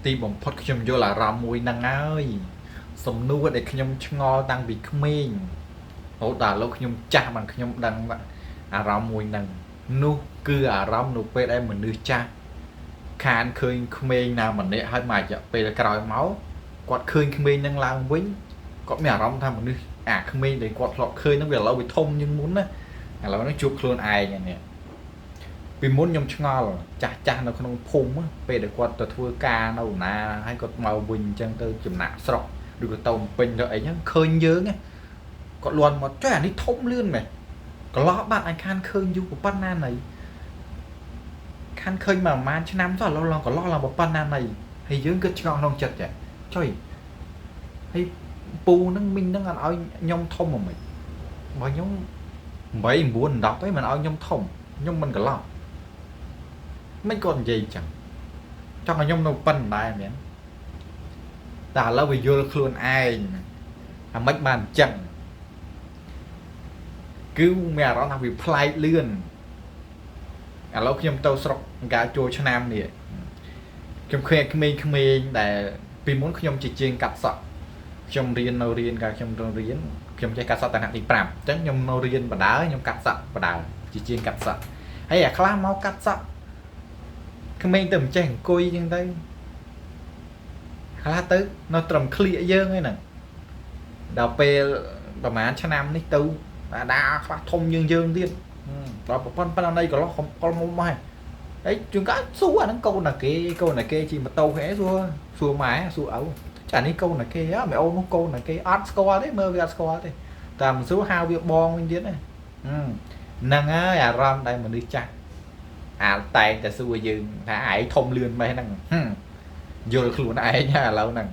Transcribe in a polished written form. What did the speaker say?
ទីបំផុតខ្ញុំយល់អារម្មណ៍មួយហ្នឹងហើយសំណួរដែលខ្ញុំឆ្ងល់តាំងពីក្មេងរហូតដល់ឥឡូវខ្ញុំចាស់បានខ្ញុំដឹងអារម្មណ៍មួយហ្នឹងនោះគឺអារម្មណ៍នៅពេលដែលមនុស្សចាស់ខានឃើញក្មេងណាម្នាក់ហើយមករយៈពេលក្រោយមកគាត់ឃើញក្មេងហ្នឹងឡើងវិញគាត់មានអារម្មណ៍ថាមនុស្សអាក្មេងដែលគាត់ធ្លាប់ឃើញហ្នឹងវាឥឡូវវាធំជាងមុនណាឥឡូវហ្នឹងជួបខ្លួនឯងនេះពីមុនខ្ញុំឆ្ងល់ចាស់នៅក្នុងភូមិពេលដែលគាត់ទៅធ្វើការនៅណាហើយគាត់មកវិញអញ្ចឹងទៅចំណាក់ស្រុកឬក៏ទៅពេញទៅអីហ្នឹងឃើញយើងគាត់លន់មកចុះអានេះធំលឿនមែនកន្លោះបាត់អញខានឃើញយូរប៉ុណ្ណាណីខានឃើញមកប្រហែលឆ្នាំទៅឥឡូវឡើងកន្លោះឡើងប៉ុណ្ណាណីហើយយើងគិតឆ្ងល់ក្នុងចិត្តចាចុយហើយពូហ្នឹងមីងហ្នឹងអត់ឲ្យខ្ញុំធំហ្មងបើខ្ញុំ8 9 10ឯងមិនឲ្យខ្ញុំធំខ្ញុំមិនកន្លោះមិនគាត់និយាយអញ្ចឹងចង់ឲ្យខ្ញុំនៅប៉ុណ្ណដែរមែនតែឥឡូវវាយល់ខ្លួនឯងអាមិនបានអញ្ចឹងគឺមានអារម្មណ៍ថាវាប្លែកលឿនឥឡូវខ្ញុំទៅស្រុកកាលចូលឆ្នាំនេះខ្ញុំឃើញក្មេងៗដែលពីមុនខ្ញុំជាជាងកាត់សក់ខ្ញុំរៀនកាលខ្ញុំរៀនខ្ញុំចេះកាត់សក់តាំងទី5អញ្ចឹងខ្ញុំនៅរៀនបដើខ្ញុំកាត់សក់បដើជាជាងកាត់សក់ហើយអាខ្លះមកកាត់សក់ក្មេងទៅមិនចេះអង្គុយចឹងទៅខ្លះទៅនៅត្រឹមឃ្លៀកយើងឯហ្នឹងដល់ពេលប្រហែលឆ្នាំនេះទៅដាខ្លះធំយើងទៀតដល់ប៉ុណ្ណឹងក៏លោះកុលមុំហើយហើយជួនកាលសួរអាហ្នឹងកូនណាគេជិះម៉ូតូហេសួរម៉ែសួរឪចានេះកូនណាគេហ៎ម៉ែអូននោះកូនណាគេអត់ស្គាល់ទេមើលវាអត់ស្គាល់ទេតែមិនសួរហៅវាបងវិញទៀតហ្នឹងហើយអារម្មណ៍ដែលមនុស្សចាស់អាតែងតែសួរយើងថាឯងធំលឿនម៉េះហ្នឹងយល់ខ្លួនឯងឥឡូវហ្នឹង